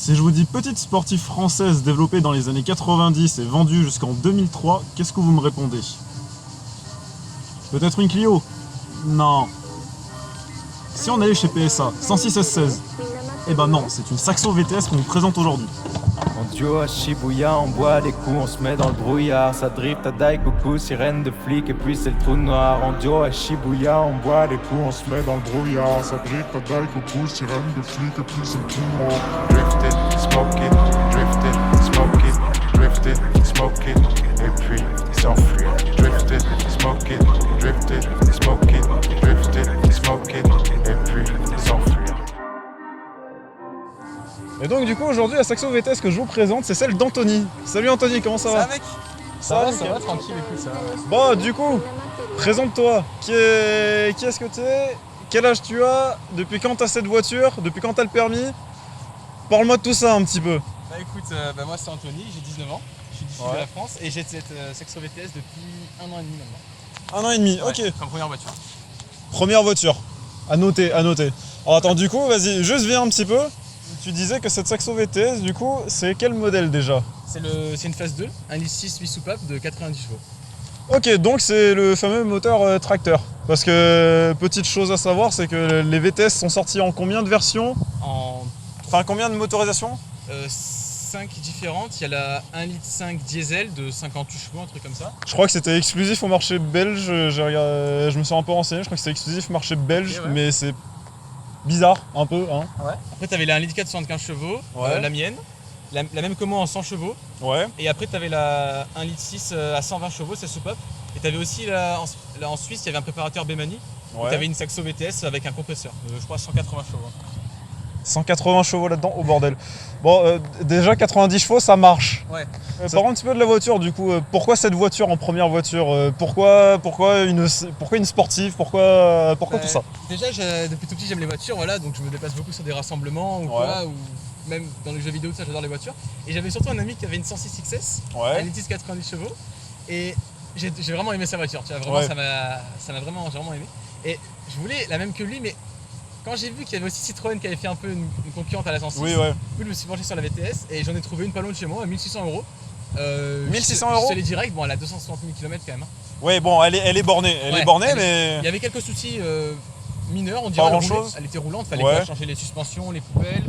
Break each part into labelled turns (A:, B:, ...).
A: Si je vous dis petite sportive française développée dans les années 90 et vendue jusqu'en 2003, qu'est-ce que vous me répondez? Peut-être une Clio? Non. Si on allait chez PSA, 106 S16, eh ben non, c'est une Saxo VTS qu'on vous présente aujourd'hui.
B: En duo à Shibuya, on boit des coups, on se met dans le brouillard. Ça drift à Daikoku, sirène de flic et puis c'est le trou noir. En duo à Shibuya, on boit des coups, on se met dans le brouillard. Ça drift à Daikoku, sirène de flic et puis c'est le trou noir. Drift it, smoke it, drift it, smoke it, drift it, smoke it, et puis s'enfuir. Drift it, smoke it, drift it, smoke it, drift it, smoke it, et puis s'enfuir.
A: Et donc du coup aujourd'hui la Saxo VTS que je vous présente c'est celle d'Anthony. Salut Anthony, comment ça va?
C: Ça va mec? Ça va, tranquille, écoute, ça va.
A: Bon du coup, présente-toi, qui est-ce que tu es? Quel âge tu as? Depuis quand tu as cette voiture? Depuis quand tu as le permis? Parle-moi de tout ça un petit peu.
C: Bah écoute, moi c'est Anthony, j'ai 19 ans, je suis d'ici de la France et j'ai cette Saxo VTS depuis 1 an et demi maintenant.
A: 1 an et demi,
C: Ouais,
A: ok.
C: comme première voiture.
A: Première voiture, à noter, à noter. Alors attends, du coup, vas-y, juste viens un petit peu. Tu disais que cette Saxo VTS, du coup, c'est quel modèle déjà?
C: C'est une phase 2, un litre 6 8 soupapes de 90 chevaux.
A: Ok, donc c'est le fameux moteur tracteur. Parce que, petite chose à savoir, c'est que les VTS sont sortis en combien de versions? Enfin, combien de motorisations?
C: 5 différentes, il y a la 1 litre 5 diesel de 58 chevaux, un truc comme ça.
A: Je crois que c'était exclusif au marché belge, je me suis un peu renseigné, je crois que c'était exclusif au marché belge,
C: Ok, ouais.
A: mais c'est bizarre un peu, hein.
C: Ouais. Après t'avais la 1 litre 4 75 chevaux,
A: Ouais.
C: la mienne, la même que moi en 100 chevaux.
A: Ouais.
C: Et après, tu avais la 1 litre 6 à 120 chevaux, c'est soupape. Et tu avais aussi, en Suisse, il y avait un préparateur Bemani.
A: Ouais.
C: Tu avais une Saxo VTS avec un compresseur, je crois 180 chevaux.
A: 180 chevaux là-dedans, au bordel. Bon, déjà 90 chevaux, ça marche.
C: Ouais.
A: Parlons un petit peu de la voiture, du coup. Pourquoi cette voiture en première voiture? Pourquoi une sportive? Pourquoi tout ça?
C: Déjà, depuis tout petit, j'aime les voitures, voilà, donc je me déplace beaucoup sur des rassemblements ou quoi, ou même dans les jeux vidéo, ça, j'adore les voitures. Et j'avais surtout un ami qui avait une 106 XS,
A: Ouais.
C: un litre 6 90 chevaux. Et j'ai vraiment aimé sa voiture, tu vois, vraiment,
A: Ouais.
C: ça m'a vraiment, j'ai vraiment aimé. Et je voulais la même que lui, mais quand j'ai vu qu'il y avait aussi Citroën qui avait fait un peu une concurrente à la 106,
A: Oui, ouais.
C: du coup, je me suis penché sur la VTS et j'en ai trouvé une pas loin de chez moi à 1600 €.
A: 1600
C: Je
A: €?
C: te l'ai direct, bon, elle a 260 000 km quand même. Hein.
A: Ouais, bon, elle est bornée,
C: Ouais,
A: mais...
C: Il y avait quelques soucis mineurs, on
A: Pas
C: dirait.
A: grand-chose.
C: Elle était roulante, fallait
A: Ouais.
C: pas changer les suspensions, les poubelles,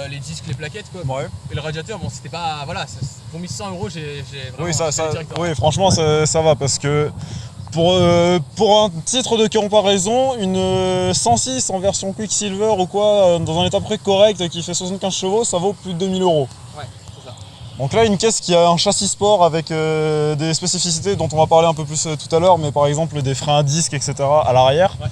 C: les disques, les plaquettes, quoi.
A: Ouais.
C: Et le radiateur, bon, c'était pas. Voilà, pour 1600 €, j'ai vraiment.
A: Oui,
C: acheté direct.
A: oui, franchement, ça va, parce que pour un titre de comparaison, une 106 en version Quicksilver ou quoi, dans un état près correct qui fait 75 chevaux, ça vaut plus de 2000 €.
C: Ouais, c'est ça.
A: Donc là, une caisse qui a un châssis sport avec des spécificités dont on va parler un peu plus tout à l'heure, mais par exemple des freins à disque, etc. à l'arrière.
C: Ouais.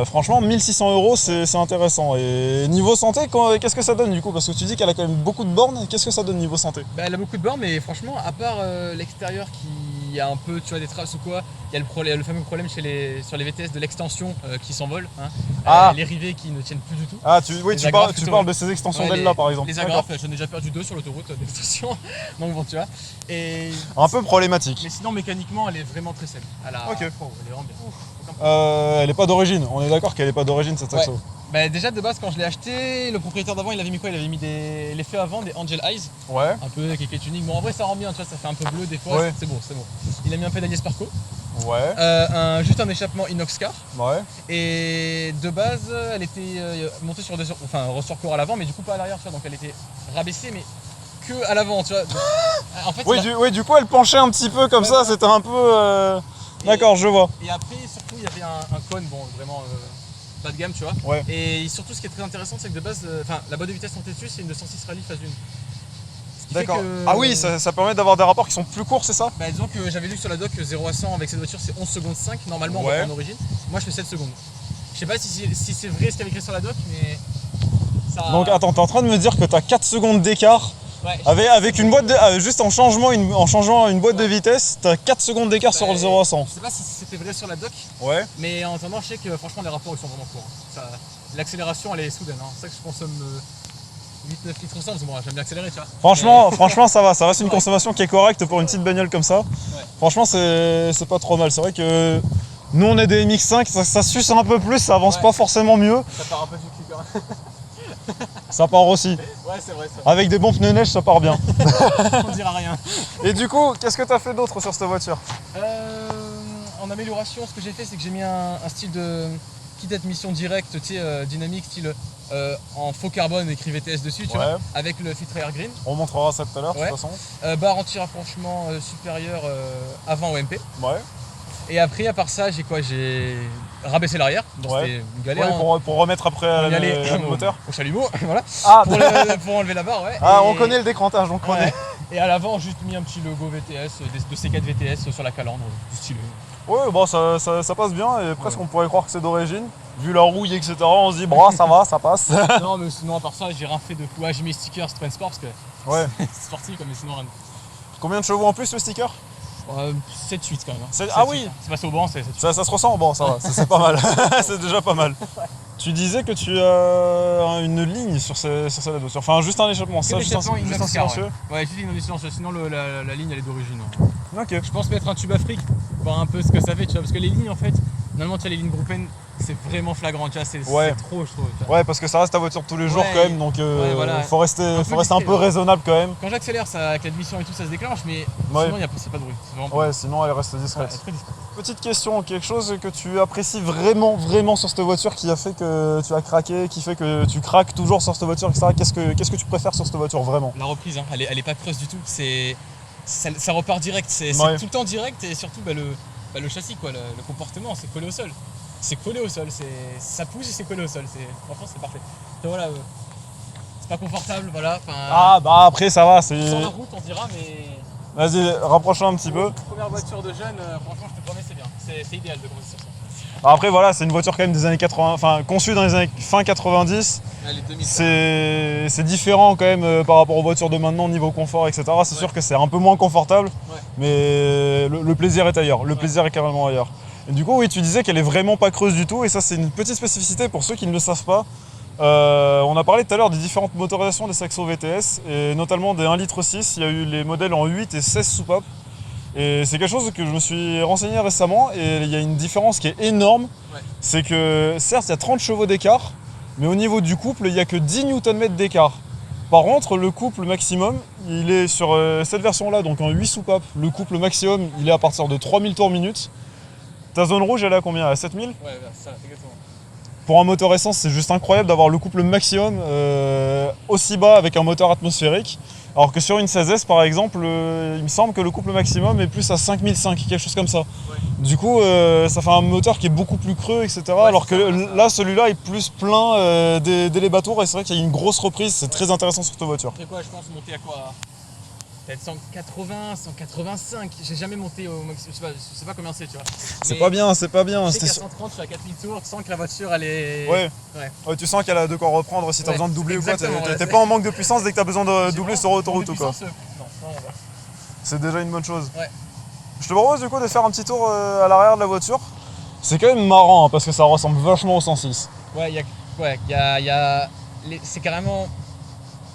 A: Franchement, 1600 €, c'est intéressant. Et niveau santé, qu'est-ce que ça donne du coup? Parce que tu dis qu'elle a quand même beaucoup de bornes, qu'est-ce que ça donne niveau santé?
C: Bah, elle a beaucoup de bornes, mais franchement, à part l'extérieur qui a un peu, tu vois, des traces ou quoi, il y a le fameux problème sur les VTS de l'extension qui s'envole, hein.
A: Ah.
C: Les rivets qui ne tiennent plus du tout.
A: Ah, tu
C: Les
A: parles
C: agrafes,
A: de ces extensions
C: Ouais,
A: d'ailes là par exemple.
C: Les agrafes, j'en ai déjà perdu 2 sur l'autoroute d'extension, donc bon, tu vois. Et
A: Un peu problématique.
C: mais sinon, mécaniquement, elle est vraiment très saine.
A: Ok.
C: Oh, elle est vraiment bien.
A: Elle est pas d'origine, on est d'accord qu'elle est pas d'origine cette Saxo.
C: Ouais. Bah, déjà de base, quand je l'ai acheté, le propriétaire d'avant, il avait mis quoi? Il avait mis les feux avant, des Angel Eyes,
A: Ouais.
C: un peu avec les tuning. Bon, en vrai, ça rend bien, tu vois, ça fait un peu bleu des fois.
A: Ouais.
C: C'est bon, c'est bon. Il a mis un pédalier Sparco,
A: Ouais.
C: juste un échappement inox car.
A: Ouais.
C: Et de base, elle était montée sur ressort corps à l'avant, mais du coup pas à l'arrière, tu vois, donc elle était rabaissée, mais que à l'avant, tu vois. Donc, en fait,
A: Oui, du coup elle penchait un petit peu comme
C: Ouais,
A: ça,
C: voilà.
A: c'était un peu... D'accord, je vois.
C: Et après, surtout, il y avait un cône, bon, vraiment bas de gamme, tu vois.
A: Ouais.
C: Et surtout, ce qui est très intéressant, c'est que de base, la boîte de vitesse montée dessus, c'est une 206 Rally phase 1. Ce qui fait
A: D'accord.
C: que-
A: Ah oui, ça permet d'avoir des rapports qui sont plus courts, c'est ça?
C: Bah, disons que j'avais lu que sur la doc, 0 à 100 avec cette voiture, c'est 11 secondes 5, normalement
A: Ouais.
C: en origine. Moi, je fais 7 secondes. Je sais pas si c'est vrai ce qu'il y avait écrit sur la doc, mais ça.
A: Donc attends, t'es en train de me dire que t'as 4 secondes d'écart
C: Ouais,
A: avec une boîte de... juste en changeant une boîte de vitesse, t'as 4 secondes d'écart sur le 0 à 100.
C: Je sais pas si c'était vrai sur la doc,
A: Ouais.
C: mais en attendant, je sais que franchement, les rapports ils sont vraiment courts. L'accélération, elle est soudaine. Hein. C'est ça que je consomme 8-9 litres au 100, parce que bon, j'aime bien accélérer, tu vois.
A: Franchement, ça va. Ça reste une consommation qui est correcte pour une petite bagnole comme ça. Franchement, c'est pas trop mal. C'est vrai que nous, on est des MX5, ça suce un peu plus, ça avance
C: Ouais.
A: pas forcément mieux.
C: Ça part un peu du cul quand même.
A: Ça part aussi.
C: Ouais, c'est vrai, ça.
A: Avec des bons pneus neige, ça part bien.
C: On dira rien.
A: Et du coup, qu'est-ce que tu as fait d'autre sur cette voiture?
C: En amélioration, ce que j'ai fait, c'est que j'ai mis un style de kit d'admission direct, tu sais, dynamique, style en faux carbone écrit VTS dessus, tu vois, avec le filtre air green.
A: On montrera ça tout à l'heure, de
C: Ouais.
A: toute façon.
C: Barre anti-rapprochement supérieure avant OMP.
A: Ouais.
C: Et après, à part ça, j'ai rabaissé l'arrière. Bon,
A: Ouais.
C: c'était une galère.
A: Ouais, pour remettre après
C: On y allait
A: le moteur.
C: au chalumeau, voilà.
A: Ah,
C: Pour enlever la barre, ouais.
A: ah,
C: Et-
A: on connaît le décrantage, on connaît.
C: Ouais. Et à l'avant, juste mis un petit logo VTS, de C4 VTS sur la calandre, du style.
A: Ouais, bon, ça passe bien et presque on pourrait croire que c'est d'origine. Vu la rouille, etc., on se dit, bah, ça va, ça passe.
C: Non, mais sinon, à part ça, j'ai rien fait de fou. Ah, j'ai mis stickers Trendsport parce que
A: Ouais.
C: c'est sportif, quoi, mais sinon, rien.
A: Combien de chevaux en plus le sticker?
C: 7-8 quand même. Hein.
A: Ah oui.
C: C'est passé au banc, c'est 7-8.
A: Ça se ressent? Bon, ça va, c'est pas mal. C'est déjà pas mal. Tu disais que tu as une ligne sur cette voiture. Enfin, juste un échappement, ça, juste un silencieux.
C: Ouais, juste une silencieux, sinon la ligne elle est d'origine. Hein.
A: Ok.
C: Je pense mettre un tube Afrique, voir un peu ce que ça fait, tu vois, parce que les lignes en fait, normalement tu vois les lignes Groupen, c'est vraiment flagrant, tu vois, c'est
A: Ouais.
C: trop je trouve. Tu vois.
A: Ouais, parce que ça reste ta voiture de tous les jours
C: Ouais,
A: quand même, donc
C: voilà.
A: faut rester un peu
C: discret,
A: raisonnable quand même.
C: Quand j'accélère, ça, avec l'admission et tout, ça se déclenche, mais
A: Ouais.
C: sinon c'est pas de bruit. C'est vraiment
A: Ouais, sinon elle reste
C: ouais,
A: discrète.
C: c'est très discret.
A: Petite question, quelque chose que tu apprécies vraiment sur cette voiture qui a fait que tu as craqué, qui fait que tu craques toujours sur cette voiture, etc. Qu'est-ce que tu préfères sur cette voiture vraiment?
C: La reprise, hein, elle est pas creuse du tout, ça repart direct, c'est
A: Ouais.
C: tout le temps direct et surtout le châssis, quoi, le comportement, c'est collé au sol. C'est collé au sol, ça pousse et c'est collé au sol, franchement c'est parfait. Donc voilà, c'est pas confortable, voilà.
A: Ah bah après ça va, c'est...
C: Sur la route on dira, mais
A: Vas-y, rapproche-toi un petit peu.
C: première voiture de jeune, franchement je te promets c'est bien, c'est idéal de commencer sur ça.
A: Alors après voilà, c'est une voiture quand même des années 80, enfin conçue dans les années fin 90.
C: Allez, 2000.
A: C'est différent quand même par rapport aux voitures de maintenant niveau confort, etc. C'est sûr que c'est un peu moins confortable, mais le plaisir est ailleurs. Le plaisir est carrément ailleurs. Et du coup, oui, tu disais qu'elle est vraiment pas creuse du tout, et ça c'est une petite spécificité pour ceux qui ne le savent pas. On a parlé tout à l'heure des différentes motorisations des Saxo VTS, et notamment des 1,6 litre. Il y a eu les modèles en 8 et 16 soupapes. Et c'est quelque chose que je me suis renseigné récemment, et il y a une différence qui est énorme.
C: Ouais.
A: C'est que certes, il y a 30 chevaux d'écart, mais au niveau du couple, il n'y a que 10 Nm d'écart. Par contre, le couple maximum, il est sur cette version-là, donc en 8 soupapes. Le couple maximum, il est à partir de 3000 tours minute. Ta zone rouge, elle est à combien? À 7000?
C: Ouais, ça, exactement.
A: Pour un moteur essence, c'est juste incroyable d'avoir le couple maximum aussi bas avec un moteur atmosphérique. Alors que sur une 16S par exemple, il me semble que le couple maximum est plus à 5005, quelque chose comme ça.
C: Ouais.
A: Du coup, ça fait un moteur qui est beaucoup plus creux, etc. Alors que là, celui-là est plus plein d'élébateurs, et c'est vrai qu'il y a une grosse reprise, c'est très intéressant sur ta voiture.
C: Après quoi, je pense monter à quoi? Peut-être 180, 185, j'ai jamais monté au maximum, je sais pas combien c'est, tu vois.
A: C'est
C: Mais
A: pas bien, c'est pas bien.
C: je sais qu'à
A: C'était
C: 130, je suis à 4000 tours, tu sens que la voiture elle est...
A: Ouais.
C: Ouais.
A: Ouais, tu sens qu'elle a de quoi reprendre si t'as
C: Ouais,
A: besoin de doubler ou quoi.
C: exactement,
A: T'es
C: ouais,
A: pas en manque de puissance dès que t'as besoin de
C: J'ai
A: doubler
C: vraiment
A: sur autoroute
C: de
A: ou quoi.
C: puissance, non, on va.
A: C'est déjà une bonne chose.
C: Ouais.
A: Je te propose du coup de faire un petit tour à l'arrière de la voiture. C'est quand même marrant hein, parce que ça ressemble vachement au 106.
C: Ouais, il y a c'est carrément...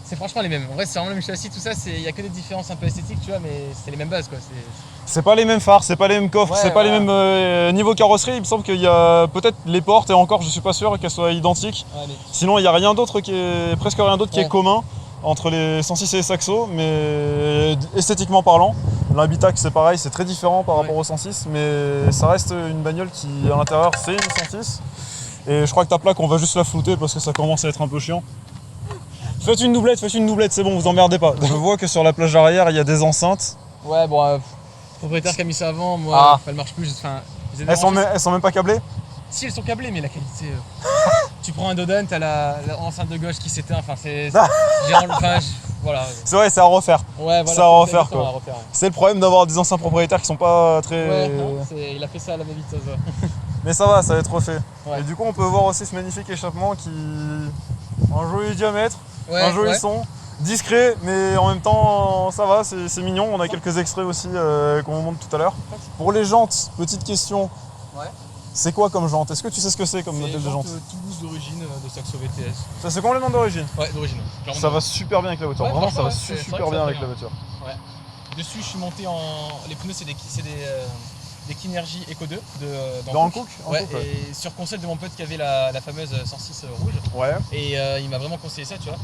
C: C'est franchement les mêmes. En vrai, c'est vraiment le même châssis, tout ça, il y a que des différences un peu esthétiques, tu vois, mais c'est les mêmes bases, quoi.
A: C'est pas les mêmes phares, c'est pas les mêmes coffres,
C: Ouais,
A: c'est pas
C: voilà.
A: les mêmes niveau carrosserie. Il me semble qu'il y a peut-être les portes et encore je suis pas sûr qu'elles soient identiques.
C: Allez.
A: Sinon il y a rien d'autre qui est presque rien d'autre qui
C: Ouais.
A: est commun entre les 106 et les Saxo, mais esthétiquement parlant, l'habitacle c'est pareil, c'est très différent par rapport au 106, mais ça reste une bagnole qui à l'intérieur c'est une 106. Et je crois que ta plaque on va juste la flouter parce que ça commence à être un peu chiant. Faites une doublette, c'est bon, vous emmerdez pas. Je vois que sur la plage arrière il y a des enceintes.
C: Ouais, bon, propriétaire qui a mis ça avant, moi,
A: Ah.
C: elle marche plus, enfin...
A: Elles sont même pas câblées?
C: Si, elles sont câblées, mais la qualité... tu prends un Dodan, t'as l'enceinte de gauche qui s'éteint, enfin c'est... Voilà.
A: C'est vrai, c'est à refaire.
C: Ouais, voilà,
A: Ça à refaire,
C: exactement
A: quoi.
C: à refaire, ouais.
A: C'est le problème d'avoir des anciens propriétaires qui sont pas très...
C: Ouais, non, il a fait ça à la va-vite, ça se voit.
A: Mais ça va être refait.
C: Ouais.
A: Et du coup on peut voir aussi ce magnifique échappement qui... Un joli diamètre,
C: Ouais,
A: un joli
C: ouais.
A: son, discret, mais en même temps ça va, c'est mignon. On a quelques extraits aussi qu'on vous montre tout à l'heure. Pour les jantes, petite question.
C: Ouais.
A: C'est quoi comme jante? Est-ce que tu sais ce que c'est comme
C: C'est
A: modèle de jante?
C: Toulouse d'origine de Saxo VTS.
A: Ça c'est complètement d'origine.
C: Ouais, d'origine. Clairement.
A: Ça va super bien avec la voiture.
C: Ouais,
A: Vraiment ça va
C: franchement, c'est vrai
A: super
C: que
A: bien
C: ça
A: avec
C: va
A: la
C: bien.
A: voiture.
C: Dessus, je suis monté en... Les pneus, c'est des des Kinergy Eco 2
A: dans Hankook.
C: Ouais, et sur conseil de mon pote qui avait la fameuse 106 rouge.
A: Ouais.
C: Et il m'a vraiment conseillé ça, tu vois.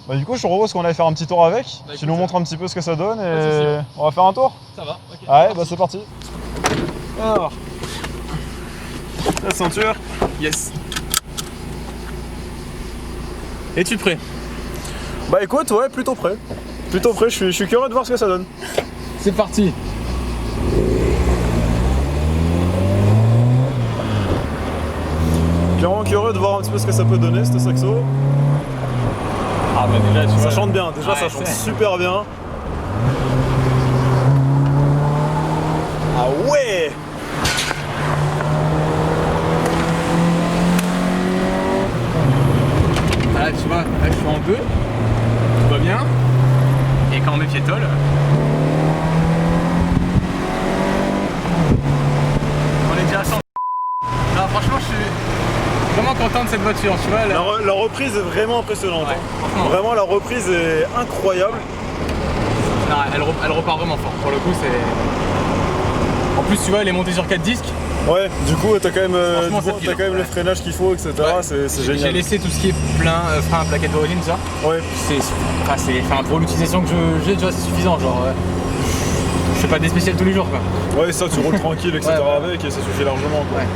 A: Bah du coup je te propose qu'on aille faire un petit tour avec.
C: Bah,
A: Tu nous montres un petit peu ce que ça donne et
C: Ouais,
A: on va faire un tour.
C: Ça va, ok.
A: Ouais, bah c'est parti. Alors, la ceinture.
C: Yes. Es-tu prêt?
A: Bah écoute, ouais, plutôt prêt. Plutôt prêt, je suis curieux de voir ce que ça donne.
C: C'est parti.
A: Clairement curieux de voir un petit peu ce que ça peut donner, ce saxo.
C: Ah bah déjà, tu vois.
A: Ça chante bien, déjà
C: Ouais,
A: ça chante super bien. Ah ouais!
C: Là, tu vois, là je suis en 2. Tout va bien. Et quand on met piétole. On est déjà à 100. Non, franchement, je suis vraiment content de cette voiture, tu vois.
A: La reprise est vraiment impressionnante.
C: Ouais,
A: Hein.
C: franchement.
A: Vraiment, la reprise est incroyable.
C: Non, elle repart vraiment fort. Pour le coup, c'est. En plus, tu vois, elle est montée sur 4 disques.
A: Ouais, du coup, t'as quand même,
C: Franchement,
A: le
C: ouais.
A: freinage qu'il faut, etc.
C: Ouais.
A: C'est
C: J'ai
A: génial.
C: laissé tout ce qui est plein, frein, plaquette d'origine, ça.
A: Ouais.
C: Pour l'utilisation que j'ai, tu vois, c'est suffisant. Genre, je fais pas des spéciales tous les jours, quoi.
A: Ouais, ça, tu roules tranquille, etc.
C: Ouais.
A: avec et ça suffit largement. Quoi.
C: Ouais.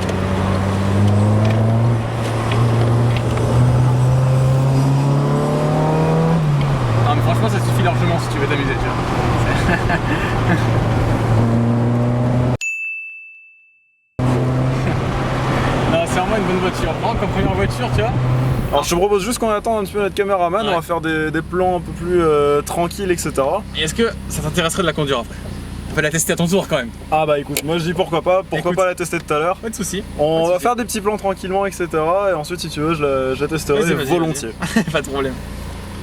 C: Non, mais franchement, ça suffit largement si tu veux t'amuser, tu vois. Non, c'est vraiment une bonne voiture. Vraiment, comme première voiture, tu vois.
A: Alors, je te propose juste qu'on attende un petit peu notre caméraman,
C: Ouais.
A: on va faire des plans un peu plus tranquilles, etc.
C: Et est-ce que ça t'intéresserait de la conduire après? On peut la tester à ton tour quand même.
A: Ah bah écoute, moi je dis pourquoi pas
C: Écoute.
A: pas la tester tout à l'heure.
C: Pas de soucis.
A: On
C: Pas de
A: va
C: soucis.
A: faire des petits plans tranquillement, etc. Et ensuite, si tu veux, je la testerai
C: Vas-y,
A: volontiers.
C: vas-y. Pas de problème.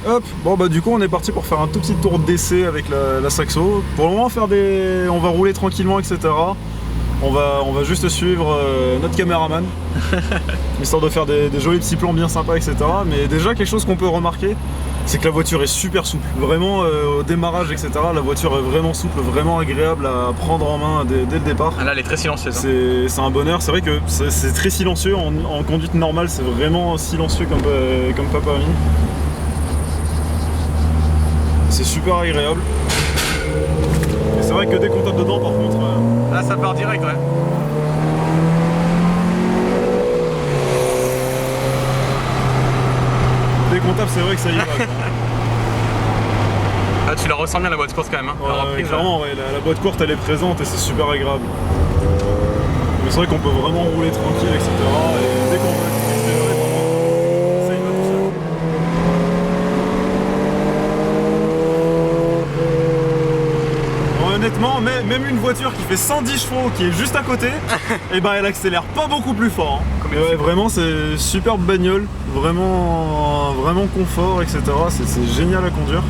A: Hop, bon bah du coup on est parti pour faire un tout petit tour d'essai avec la Saxo. Pour le moment on va rouler tranquillement, etc. On va juste suivre notre caméraman, histoire de faire des jolis petits plans bien sympas, etc. Mais déjà quelque chose qu'on peut remarquer, c'est que la voiture est super souple. Vraiment au démarrage, etc. La voiture est vraiment souple, vraiment agréable à prendre en main dès le départ.
C: Ah, là, elle est très silencieuse. Hein.
A: C'est un bonheur, c'est vrai que c'est très silencieux en conduite normale, c'est vraiment silencieux comme pas permis. C'est super agréable. Et c'est vrai que dès qu'on tape dedans, par contre.
C: Là, ça part direct, ouais.
A: Dès qu'on tape, c'est vrai que ça y va.
C: Ah, tu la ressens bien la boîte course quand même. Hein. La reprise,
A: clairement, ouais, la boîte courte elle est présente et c'est super agréable. Mais c'est vrai qu'on peut vraiment rouler tranquille, etc. Et dès qu'on veut accélérer, ça y va tout seul. Bon, honnêtement, même une voiture qui fait 110 chevaux, qui est juste à côté, et ben elle accélère pas beaucoup plus fort. Hein. Mais ouais, vraiment, c'est superbe bagnole, vraiment confort, etc. C'est génial à conduire.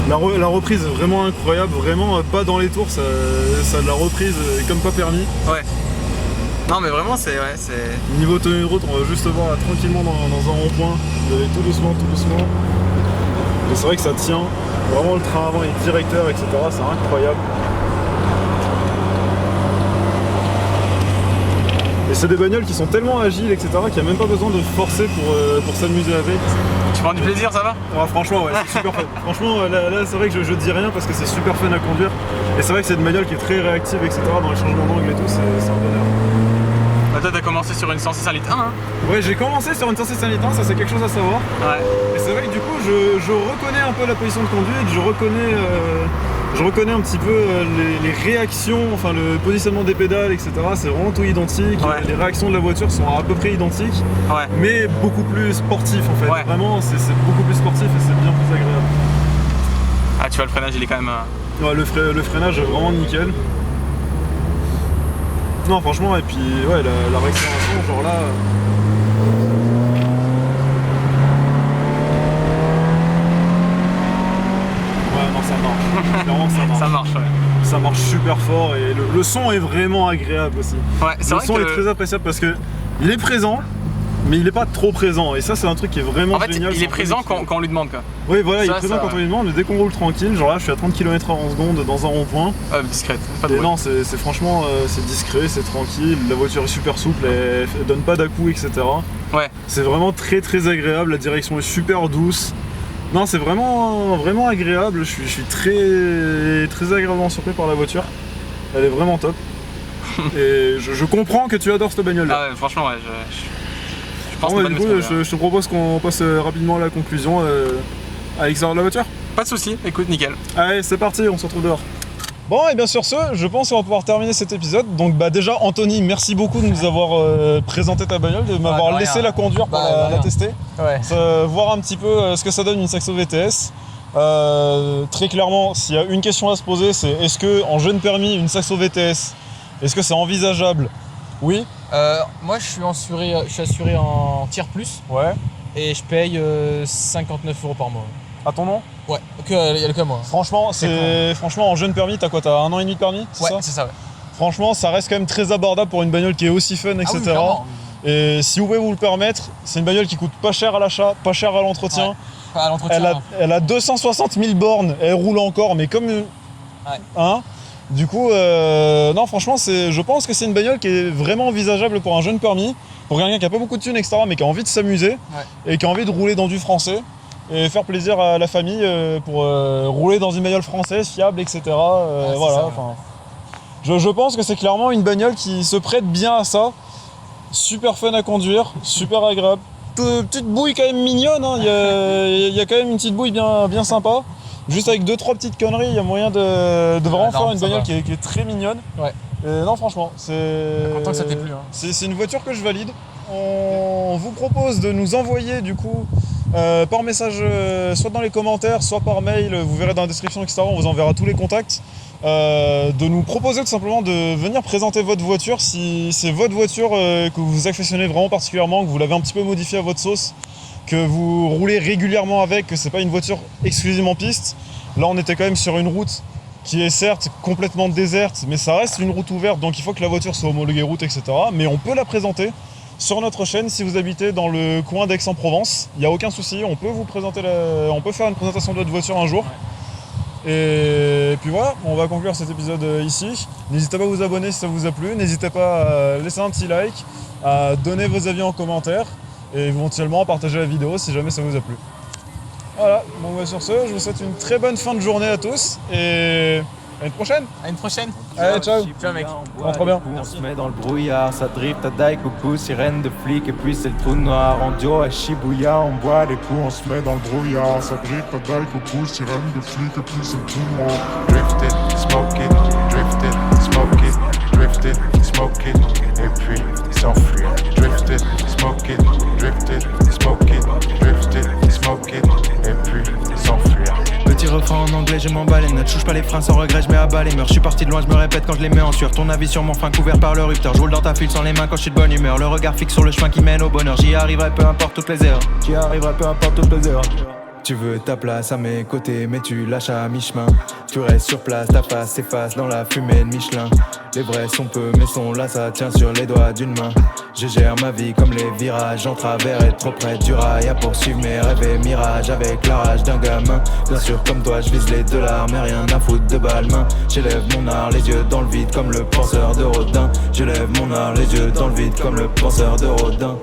A: La reprise est vraiment incroyable, vraiment pas dans les tours, ça a de la reprise comme pas permis.
C: Ouais. Non mais vraiment c'est...
A: Niveau tenue de route, on va juste voir là, tranquillement dans un rond-point, vous allez tout doucement. Et c'est vrai que ça tient, vraiment le train avant est directeur, etc. C'est incroyable. Et c'est des bagnoles qui sont tellement agiles, etc. qu'il n'y a même pas besoin de forcer pour s'amuser avec.
C: Tu prends du plaisir, ça va?
A: Ah, franchement, ouais, c'est super fun. Franchement, là c'est vrai que je dis rien parce que c'est super fun à conduire. Et c'est vrai que c'est une bagnole qui est très réactive, etc. Dans les changements d'angle et tout, c'est un bonheur.
C: Bah, toi, t'as commencé sur une 106 1 litre 1, hein?
A: Ouais, j'ai commencé sur une 106 litre 1, ça c'est quelque chose à savoir.
C: Ouais.
A: Et c'est vrai que du coup, je reconnais un peu la position de conduite, je reconnais un petit peu les réactions, enfin le positionnement des pédales, etc. C'est vraiment tout identique.
C: Ouais.
A: Les réactions de la voiture sont à peu près identiques,
C: Ouais.
A: mais beaucoup plus sportif en fait.
C: Ouais.
A: Vraiment, c'est beaucoup plus sportif et c'est bien plus agréable.
C: Ah, tu vois, le freinage, il est quand même...
A: Ouais, le freinage est vraiment nickel. Non, franchement, et puis ouais, la réaccélération, genre là. Ouais, non, ça marche. Clairement, ça marche.
C: Ça marche, ouais.
A: Ça marche super fort et le son est vraiment agréable aussi.
C: Ouais, c'est
A: Le
C: vrai
A: son
C: que...
A: est très appréciable parce que il est présent, mais il est pas trop présent. Et ça, c'est un truc qui est vraiment génial.
C: Il est présent quand on lui demande quoi.
A: Oui, voilà, il est présent quand on lui demande, mais dès qu'on roule tranquille, genre là, je suis à 30 km/h en seconde dans un rond-point.
C: Discrète, pas de
A: et
C: bruit.
A: non, c'est franchement, c'est discret, c'est tranquille, la voiture est super souple, elle donne pas d'à-coups, etc.
C: Ouais.
A: C'est vraiment très très agréable, la direction est super douce. Non, c'est vraiment agréable, je suis très, très agréablement surpris par la voiture. Elle est vraiment top. Et je comprends que tu adores cette bagnole là.
C: Ah ouais, franchement, ouais, je pense que
A: du coup, je te propose qu'on passe rapidement à la conclusion à l'extérieur de la voiture.
C: Pas de soucis, écoute, nickel.
A: Allez, c'est parti, on se retrouve dehors. Bon, et bien sur ce, je pense qu'on va pouvoir terminer cet épisode. Donc déjà, Anthony, merci beaucoup de nous avoir présenté ta bagnole, de m'avoir laissé la conduire pour la tester.
C: Ouais.
A: Voir un petit peu ce que ça donne une Saxo VTS. Très clairement, s'il y a une question à se poser, c'est est-ce que en jeune permis, une Saxo VTS, est-ce que c'est envisageable? Oui.
C: Moi, je suis assuré en tiers plus.
A: Ouais.
C: Et je paye 59 € par mois.
A: À ton nom?
C: Ouais, il y a le cas moi.
A: Franchement, franchement, en jeune permis, t'as quoi? T'as 1 an et demi de permis?
C: Ouais, c'est ça, ouais.
A: Franchement, ça reste quand même très abordable pour une bagnole qui est aussi fun, etc. Et si vous pouvez vous le permettre, c'est une bagnole qui coûte pas cher à l'achat, pas cher à l'entretien.
C: Ouais. Pas à l'entretien.
A: Elle a 260 000 bornes, elle roule encore, mais comme une...
C: Ouais.
A: Hein? Du coup, non, franchement, je pense que c'est une bagnole qui est vraiment envisageable pour un jeune permis, pour quelqu'un qui a pas beaucoup de thunes, etc., mais qui a envie de s'amuser et qui a envie de rouler dans du français et faire plaisir à la famille pour rouler dans une bagnole française, fiable, etc. Voilà. Je pense que c'est clairement une bagnole qui se prête bien à ça. Super fun à conduire, super agréable. Petite bouille quand même mignonne, hein. Il y a quand même une petite bouille bien sympa. Juste avec 2-3 petites conneries, il y a moyen de vraiment faire une bagnole qui est très mignonne. Ouais. Et non, franchement, c'est.
C: Content que ça t'ait plu. Hein.
A: C'est une voiture que je valide. On vous propose de nous envoyer du coup par message, soit dans les commentaires, soit par mail. Vous verrez dans la description, etc. On vous enverra tous les contacts. De nous proposer tout simplement de venir présenter votre voiture si c'est votre voiture que vous affectionnez vraiment particulièrement, que vous l'avez un petit peu modifiée à votre sauce, que vous roulez régulièrement avec, que c'est pas une voiture exclusivement piste. Là on était quand même sur une route qui est certes complètement déserte, mais ça reste une route ouverte, donc il faut que la voiture soit homologuée route, etc. Mais on peut la présenter sur notre chaîne si vous habitez dans le coin d'Aix-en-Provence. Il n'y a aucun souci, on peut vous présenter on peut faire une présentation de votre voiture un jour. Et puis voilà, on va conclure cet épisode ici. N'hésitez pas à vous abonner si ça vous a plu, n'hésitez pas à laisser un petit like, à donner vos avis en commentaire et éventuellement à partager la vidéo si jamais ça vous a plu. Voilà, donc sur ce, je vous souhaite une très bonne fin de journée à tous et à une prochaine.
C: À une prochaine.
A: Allez, ciao.
C: Ciao mec.
A: Rentre bien.
B: On se met dans le brouillard, ça drift à Dai, coucou, sirène de flic, et puis c'est le trou noir. En duo à Shibuya, on boit des coups, on se met dans le brouillard, ça drift à Dai, coucou, sirène de flic, et puis c'est le trou noir. Drift it, smoke it, drift it, smoke it, drift it, smoke it, et puis s'enfuir. Drift it, smoke it, drift it, smoke it, drift it, smoke it, et puis s'enfuir. Petit refrain en anglais, je m'emballe et ne touche pas les freins sans regret, je mets à bas les murs. Je suis parti de loin, je me répète quand je les mets en sueur. Ton avis sur mon frein couvert par le rupteur. Je roule dans ta file sans les mains quand je suis de bonne humeur. Le regard fixe sur le chemin qui mène au bonheur. J'y arriverai peu importe toutes les erreurs. J'y arriverai peu importe toutes les erreurs. Tu veux ta place à mes côtés, mais tu lâches à mi-chemin. Tu restes sur place, ta face s'efface dans la fumée de Michelin. Les vrais sont peu, mais sont là, ça tient sur les doigts d'une main. Je gère ma vie comme les virages, en travers et trop près du rail. À poursuivre mes rêves et mirages avec la rage d'un gamin. Bien sûr, comme toi, je vise les $, mais rien à foutre de balmain. J'élève mon art, les yeux dans le vide comme le penseur de Rodin. Je lève mon art, les yeux dans le vide comme le penseur de Rodin.